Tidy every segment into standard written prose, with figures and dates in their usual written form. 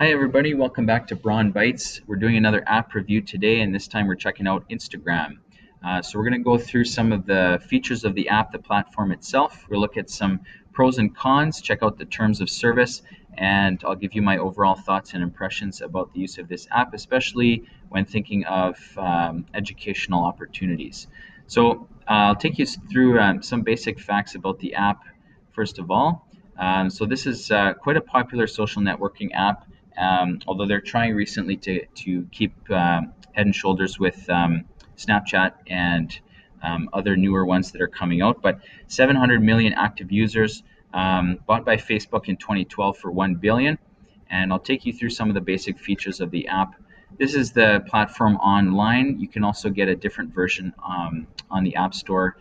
Hi everybody, welcome back to Brawn Bites. We're doing another app review today, and this time we're checking out Instagram. So we're going to go through some of the features of the app, the platform itself. We'll look at some pros and cons, check out the terms of service, and I'll give you my overall thoughts and impressions about the use of this app, especially when thinking of educational opportunities. So I'll take you through some basic facts about the app, first of all. So this is quite a popular social networking app, although they're trying recently to keep head and shoulders with Snapchat and other newer ones that are coming out. But 700 million active users, bought by Facebook in 2012 for 1 billion. And I'll take you through some of the basic features of the app. This is the platform online. You can also get a different version on the App Store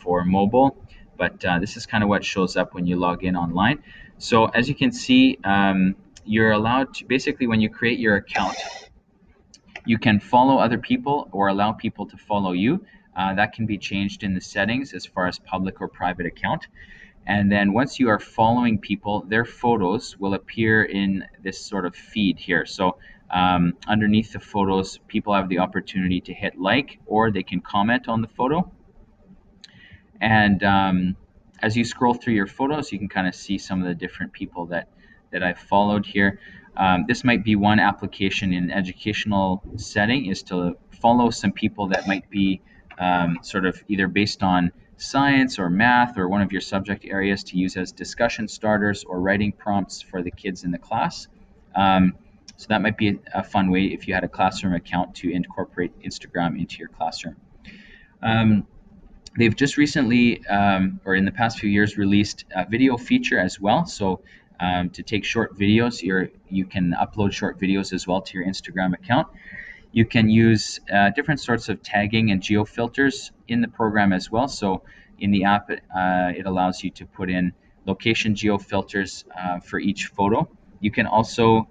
for mobile, but this is kind of what shows up when you log in online. So as you can see, you're allowed to, basically when you create your account, you can follow other people or allow people to follow you. That can be changed in the settings as far as public or private account. And then once you are following people, their photos will appear in this sort of feed here. So underneath the photos, people have the opportunity to hit like, or they can comment on the photo. And as you scroll through your photos, you can kind of see some of the different people that I've followed here. This might be one application in an educational setting, is to follow some people that might be sort of either based on science or math or one of your subject areas, to use as discussion starters or writing prompts for the kids in the class. So that might be a fun way, if you had a classroom account, to incorporate Instagram into your classroom. They've just recently, or in the past few years, released a video feature as well. So to take short videos, you can upload short videos as well to your Instagram account. You can use different sorts of tagging and geo filters in the program as well. So in the app, it allows you to put in location geo filters for each photo. You can also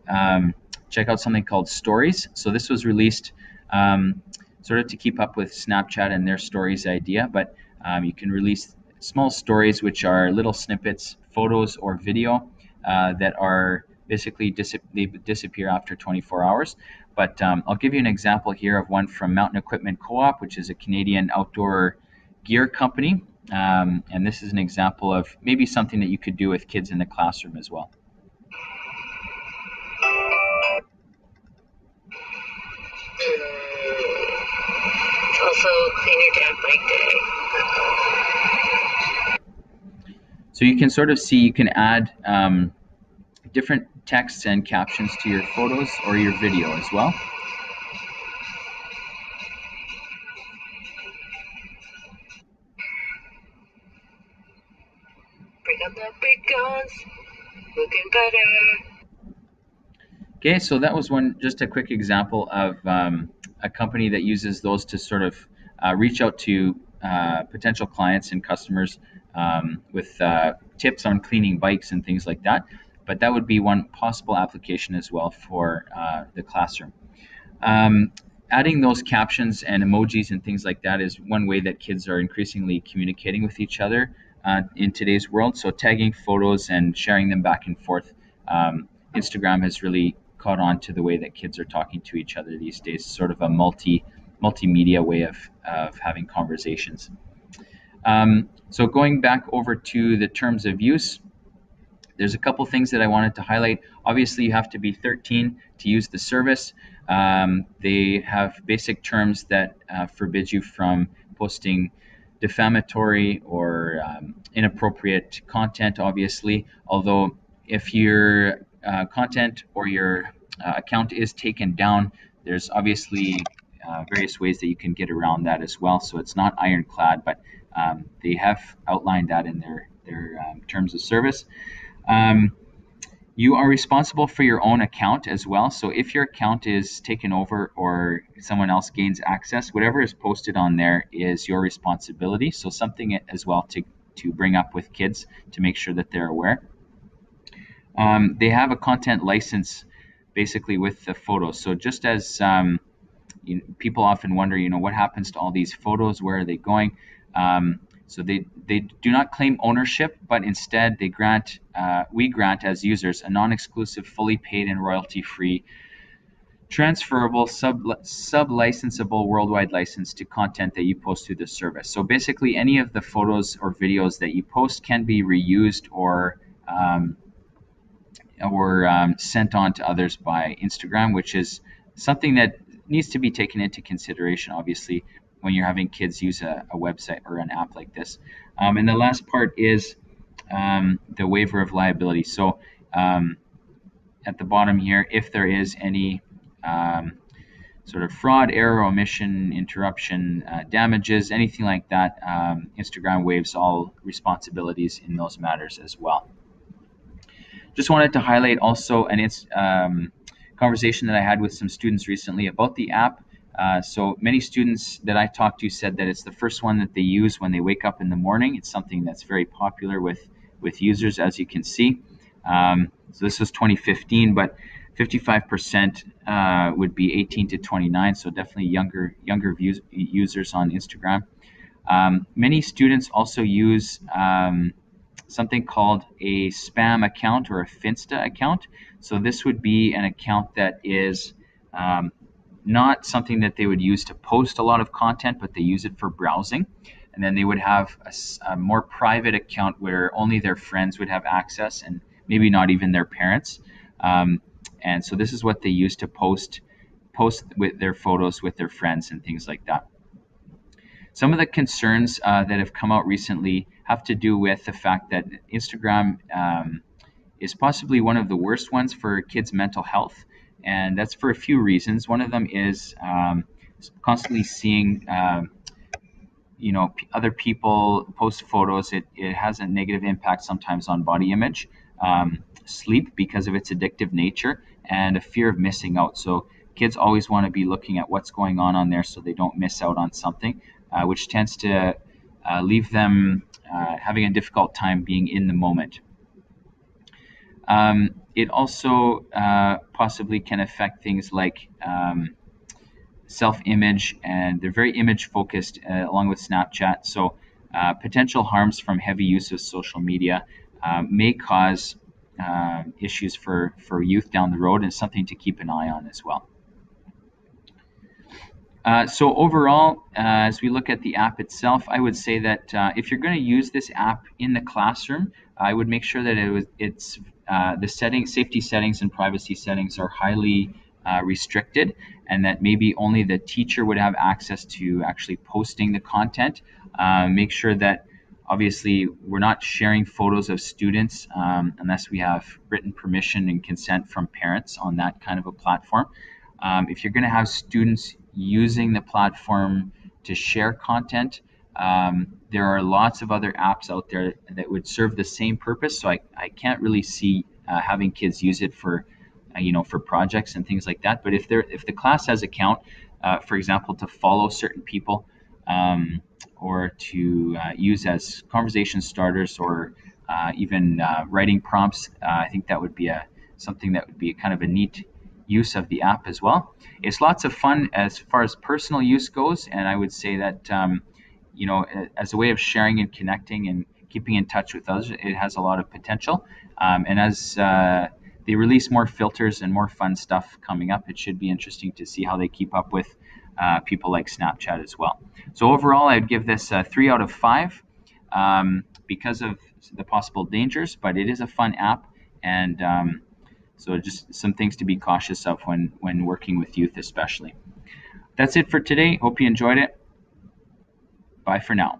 check out something called Stories. So this was released sort of to keep up with Snapchat and their Stories idea, but you can release small stories, which are little snippets, photos or video that are basically they disappear after 24 hours. But I'll give you an example here of one from Mountain Equipment Co-op, which is a Canadian outdoor gear company. And this is an example of maybe something that you could do with kids in the classroom as well. Also, clean your damn bike day. So you can sort of see, you can add different texts and captions to your photos or your video as well. Bring up the big guns, looking better. Okay, so that was just a quick example of a company that uses those to sort of reach out to potential clients and customers with tips on cleaning bikes and things like that. But that would be one possible application as well for the classroom. Adding those captions and emojis and things like that is one way that kids are increasingly communicating with each other in today's world. So tagging photos and sharing them back and forth. Instagram has really caught on to the way that kids are talking to each other these days, sort of a multimedia way of having conversations. So going back over to the terms of use, there's a couple things that I wanted to highlight. Obviously, you have to be 13 to use the service. They have basic terms that forbid you from posting defamatory or inappropriate content, obviously. Although if your content or your account is taken down, there's obviously various ways that you can get around that as well. So it's not ironclad, but they have outlined that in their terms of service. You are responsible for your own account as well. So if your account is taken over or someone else gains access, whatever is posted on there is your responsibility. So something as well to bring up with kids to make sure that they're aware. They have a content license basically with the photos. So just as people often wonder, what happens to all these photos? Where are they going? So they do not claim ownership, but instead we grant as users a non-exclusive, fully paid and royalty-free, transferable, sub-licensable worldwide license to content that you post through the service. So basically, any of the photos or videos that you post can be reused or sent on to others by Instagram, which is something that needs to be taken into consideration, obviously, when you're having kids use a website or an app like this. And the last part is the waiver of liability. So at the bottom here, if there is any sort of fraud, error, omission, interruption, damages, anything like that, Instagram waives all responsibilities in those matters as well. Just wanted to highlight also an conversation that I had with some students recently about the app. So many students that I talked to said that it's the first one that they use when they wake up in the morning. It's something that's very popular with users, as you can see. So this was 2015, but 55% would be 18 to 29, so definitely younger users on Instagram. Many students also use something called a spam account or a Finsta account. So this would be an account that is not something that they would use to post a lot of content, but they use it for browsing. And then they would have a more private account where only their friends would have access, and maybe not even their parents. And so this is what they use to post with their photos with their friends and things like that. Some of the concerns that have come out recently have to do with the fact that Instagram is possibly one of the worst ones for kids' mental health. And that's for a few reasons. One of them is constantly seeing other people post photos. It has a negative impact sometimes on body image, sleep because of its addictive nature, and a fear of missing out. So kids always want to be looking at what's going on there so they don't miss out on something, which tends to leave them having a difficult time being in the moment. It also possibly can affect things like self-image, and they're very image-focused along with Snapchat. So potential harms from heavy use of social media may cause issues for youth down the road, and something to keep an eye on as well. So overall, as we look at the app itself, I would say that if you're going to use this app in the classroom, I would make sure that the safety settings and privacy settings are highly restricted, and that maybe only the teacher would have access to actually posting the content. Make sure that obviously we're not sharing photos of students unless we have written permission and consent from parents on that kind of a platform. If you're going to have students using the platform to share content, there are lots of other apps out there that would serve the same purpose. So I can't really see having kids use it for projects and things like that. But if the class has account, for example, to follow certain people, or to use as conversation starters, or even writing prompts, I think that would be something that would be kind of a neat use of the app as well. It's lots of fun as far as personal use goes, and I would say that as a way of sharing and connecting and keeping in touch with others, it has a lot of potential. And as they release more filters and more fun stuff coming up, it should be interesting to see how they keep up with people like Snapchat as well. So overall, I'd give this a 3 out of 5 because of the possible dangers, but it is a fun app, and so just some things to be cautious of when working with youth especially. That's it for today. Hope you enjoyed it. Bye for now.